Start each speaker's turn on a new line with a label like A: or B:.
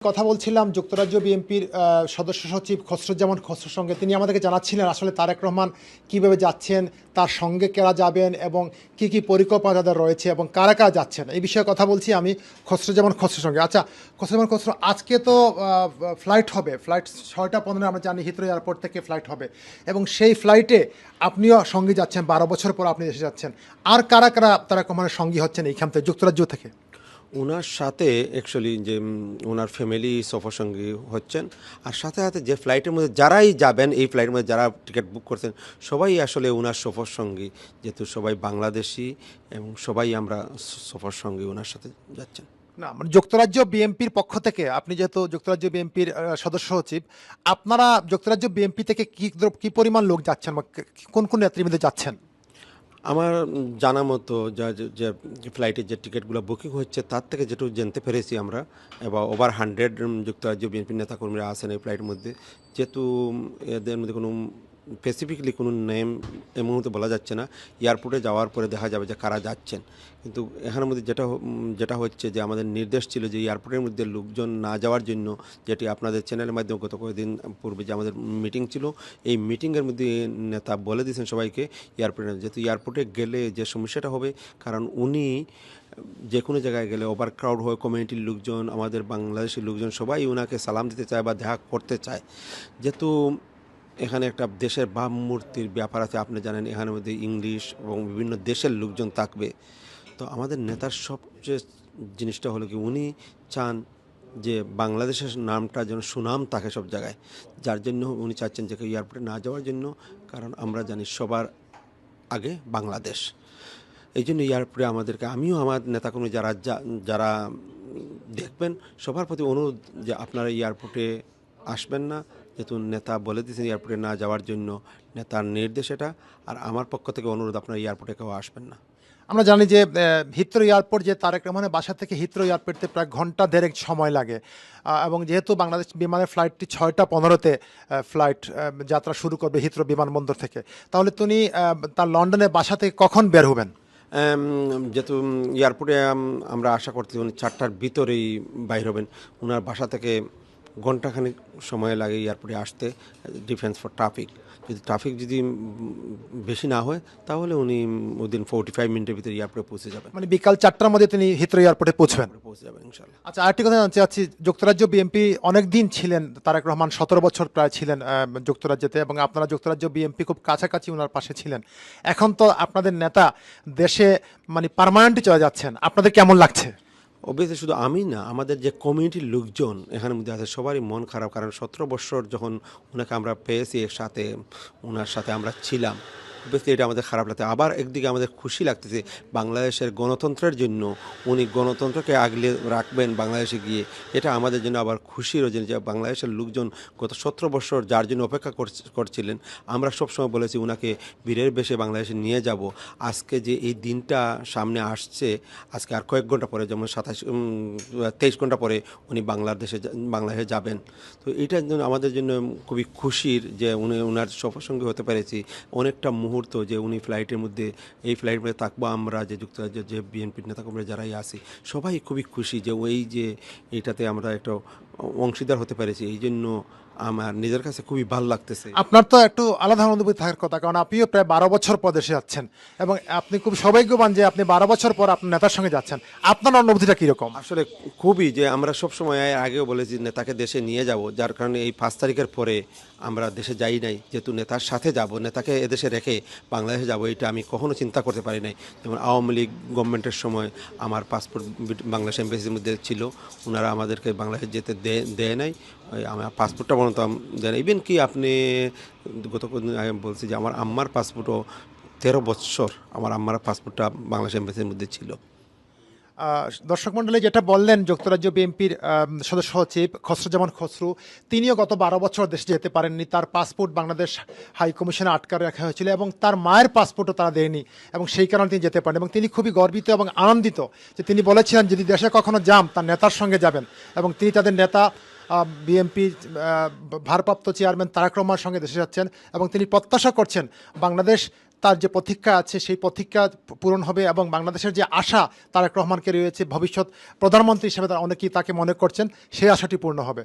A: কথা বলছিলাম যুক্তরাজ্য বিএনপির সদস্য সচিব খসরুজ্জামান খসরুর সঙ্গে। তিনি আমাদেরকে জানাচ্ছিলেন আসলে তারেক রহমান কীভাবে যাচ্ছেন, তার সঙ্গে কারা যাবেন এবং কি কি পরিকল্পনা তাদের রয়েছে এবং কারা কারা যাচ্ছেন, এই বিষয়ে কথা বলছি আমি খসরুজ্জামান খসরুর সঙ্গে। আচ্ছা খসরুজ্জামান খসরু, আজকে তো ফ্লাইট হবে, ফ্লাইট 6টা 15 আমরা জানি হিথ্রো এয়ারপোর্ট থেকে ফ্লাইট হবে এবং সেই ফ্লাইটে আপনিও সঙ্গী যাচ্ছেন, 12 বছর পর আপনি এসে যাচ্ছেন। আর কারা কারা তারেক রহমানের সঙ্গী হচ্ছেন এইখান থেকে যুক্তরাজ্য থেকে?
B: ওনার সাথে অ্যাকচুয়ালি যে ওনার ফ্যামিলি সফর সঙ্গী হচ্ছেন, আর সাথে সাথে যে ফ্লাইটের মধ্যে যারাই যাবেন, এই ফ্লাইটের মধ্যে যারা টিকিট বুক করছেন সবাই আসলে ওনার সফর সঙ্গী, যেহেতু সবাই বাংলাদেশি এবং সবাই আমরা সফর সঙ্গী ওনার সাথে যাচ্ছেন।
A: না মানে যুক্তরাজ্য বিএনপির পক্ষ থেকে, আপনি যেহেতু যুক্তরাজ্য বিএনপির সদস্য সচিব, আপনারা যুক্তরাজ্য বিএনপি থেকে কি পরিমাণ লোক যাচ্ছেন বা কোন কোন নেতৃবৃন্দ যাচ্ছেন?
B: আমার জানা মতো যে ফ্লাইটের যে টিকিটগুলো বুকিং হচ্ছে তার থেকে যেটুকু জানতে পেরেছি আমরা, এবং ওভার 100 যুক্তরাজ্য বিএনপির নেতাকর্মীরা আছেন এই ফ্লাইটের মধ্যে। যেহেতু এদের মধ্যে কোনো স্পেসিফিকলি কোনো নেম এই মুহূর্তে বলা যাচ্ছে না, এয়ারপোর্টে যাওয়ার পরে দেখা যাবে যে কারা যাচ্ছেন। কিন্তু এখানের মধ্যে যেটা হচ্ছে যে আমাদের নির্দেশ ছিল যে এয়ারপোর্টের মধ্যে লোকজন না যাওয়ার জন্য, যেটি আপনাদের চ্যানেলের মাধ্যমে গত কয়েকদিন পূর্বে যে আমাদের মিটিং ছিল, এই মিটিংয়ের মধ্যে নেতা বলে দিয়েছেন সবাইকে এয়ারপোর্টে, যেহেতু এয়ারপোর্টে গেলে যে সমস্যাটা হবে, কারণ উনি যে কোনো জায়গায় গেলে ওভার ক্রাউড হয়, কমিউনিটির লোকজন, আমাদের বাংলাদেশের লোকজন সবাই ওনাকে সালাম দিতে চায় বা দেখা করতে চায়। যেহেতু এখানে একটা দেশের ভাবমূর্তির ব্যাপার আছে, আপনি জানেন এখানের মধ্যে ইংলিশ এবং বিভিন্ন দেশের লোকজন থাকবে। তো আমাদের নেতার সবচেয়ে জিনিসটা হলো কি, উনি চান যে বাংলাদেশের নামটা যেন সুনাম থাকে সব জায়গায়, যার জন্য উনি চাচ্ছেন যে এয়ারপোর্টে না যাওয়ার জন্য, কারণ আমরা জানি সবার আগে বাংলাদেশ। এই জন্য এয়ারপোর্টে আমাদেরকে, আমিও আমার নেতাকর্মী যারা যারা দেখবেন সবার প্রতি অনুরোধ যে আপনারা এয়ারপোর্টে আসবেন না, যেহেতু নেতা বলে দিয়েছেন এয়ারপোর্টে না যাওয়ার জন্য, নেতার নির্দেশ এটা। আর আমার পক্ষ থেকে অনুরোধ, আপনারা এয়ারপোর্টে কেউ আসবেন না।
A: আমরা জানি যে হিথ্রো এয়ারপোর্ট, যে তারেক রহমানের বাসা থেকে হিথ্রো এয়ারপোর্টে প্রায় ঘন্টা দেড়েক সময় লাগে এবং যেহেতু বাংলাদেশ বিমানের ফ্লাইটটি 6টা 15-তে ফ্লাইট যাত্রা শুরু করবে হিথ্রো বিমানবন্দর থেকে, তাহলে তিনি তার লন্ডনের বাসা থেকে কখন বের হবেন?
B: যেহেতু এয়ারপোর্টে আমরা আশা করছি উনি 4টার ভিতরেই বাইর হবেন। ওনার বাসা থেকে ঘণ্টাখানিক সময় লাগে এয়ারপোর্টে আসতে, ডিফেন্স ফর ট্রাফিক। যদি বেশি না হয় তাহলে উনি ওদিন 45 মিনিটের ভিতরে এয়ারপোর্টে পৌঁছে যাবেন।
A: মানে বিকাল 4টার মধ্যে তিনি হিথ্রো এয়ারপোর্টে পৌঁছে
B: যাবেন ইনশাল্লাহ।
A: আচ্ছা, আরেকটি কথা জানতে চাচ্ছি, যুক্তরাজ্য বিএনপি অনেক দিন ছিলেন, তারেক রহমান 17 বছর প্রায় ছিলেন যুক্তরাজ্যতে, এবং আপনারা যুক্তরাজ্য বিএনপি খুব কাছাকাছি ওনার পাশে ছিলেন। এখন তো আপনাদের নেতা দেশে মানে পার্মানেন্টলি চলে যাচ্ছেন, আপনাদের কেমন লাগছে?
B: অবভিয়াসলি শুধু আমি না, আমাদের যে কমিউনিটির লোকজন এখানের মধ্যে আছে সবারই মন খারাপ, কারণ 17 বছর যখন ওনাকে আমরা পেয়েছি একসাথে, ওনার সাথে আমরা ছিলাম, অবভিয়াসলি এটা আমাদের খারাপ লাগছে। আবার একদিকে আমাদের খুশি লাগতেছে বাংলাদেশের গণতন্ত্রের জন্য উনি গণতন্ত্রকে আগলে রাখবেন বাংলাদেশে গিয়ে, এটা আমাদের জন্য আবার খুশিরও জিনিস যে বাংলাদেশের লোকজন গত 17 বছর যার জন্য অপেক্ষা করছিলেন, আমরা সবসময় বলেছি ওনাকে বীরের বেশে বাংলাদেশে নিয়ে যাব। আজকে যে এই দিনটা সামনে আসছে, আজকে আর কয়েক ঘন্টা পরে, যেমন 23 ঘন্টা পরে উনি বাংলাদেশে যাবেন। তো এটার জন্য আমাদের জন্য খুবই খুশির যে ওনার সফরসঙ্গী হতে পেরেছি। অনেকটা মুহূর্ত যে উনি এই ফ্লাইটের মধ্যে থাকবো, আমরা যে যুক্তরাজ্যের যে বিএনপির নেতাকর্মীরা যারাই আছি সবাই খুবই খুশি যে এইটাতে আমরা একটা অংশীদার হতে পেরেছি। এই জন্য আমার নিজের কাছে খুবই ভালো লাগতেছে।
A: আপনার তো একটু আলাদা অনুভূতি থাকার কথা, কারণ আপনিও প্রায় 12 বছর পর দেশে যাচ্ছেন এবং আপনি খুব সৌভাগ্যবান যে আপনি 12 বছর পর আপনার নেতার সঙ্গে যাচ্ছেন। আপনার অনুভূতিটা কীরকম?
B: আসলে খুবই, যে আমরা সবসময় আগেও বলেছি নেতাকে দেশে নিয়ে যাব, যার কারণে এই 5 তারিখের পরে আমরা দেশে যাই নাই, যেহেতু নেতার সাথে যাব, নেতাকে এদেশে রেখে বাংলাদেশে যাব, এটা আমি কখনো চিন্তা করতে পারি নাই। যেমন আওয়ামী লীগ গভর্নমেন্টের সময় আমার পাসপোর্ট বাংলাদেশ এমবাসির মধ্যে ছিল, ওনারা আমাদেরকে বাংলাদেশে যেতে দেয় নাই, আমার পাসপোর্টটা বলতাম দেন। ইভেন কি আপনি গত কদিন আগে বলছি যে আমার আম্মার পাসপোর্টও 13 বছর আমার আম্মার পাসপোর্টটা বাংলাদেশ এমবাসির মধ্যে ছিল।
A: দর্শক মণ্ডলী, যেটা বললেন যুক্তরাজ্য বিএনপির সদস্য সচিব খসরুজ্জামান খসরু, তিনিও গত 12 বছর দেশে যেতে পারেননি। তার পাসপোর্ট বাংলাদেশ হাই কমিশনে আটকে রাখা হয়েছিল এবং তার মায়ের পাসপোর্টও তারা দেয়নি এবং সেই কারণে তিনি যেতে পারেন। এবং তিনি খুবই গর্বিত এবং আনন্দিত যে তিনি বলেছিলেন যদি দেশে কখনো যান তার নেতার সঙ্গে যাবেন, এবং তিনি তাদের নেতা বিএনপি ভারপ্রাপ্ত চেয়ারম্যান তারেক রহমানের সঙ্গে দেশে যাচ্ছেন এবং তিনি প্রত্যাশা করছেন বাংলাদেশ তার যে প্রতীক্ষা আছে সেই প্রতীক্ষা পূরণ হবে এবং বাংলাদেশের যে আশা তারেক রহমানকে রয়েছে ভবিষ্যৎ প্রধানমন্ত্রী হিসেবে তারা অনেকেই তাকে মনে করছেন সেই আশাটি পূর্ণ হবে।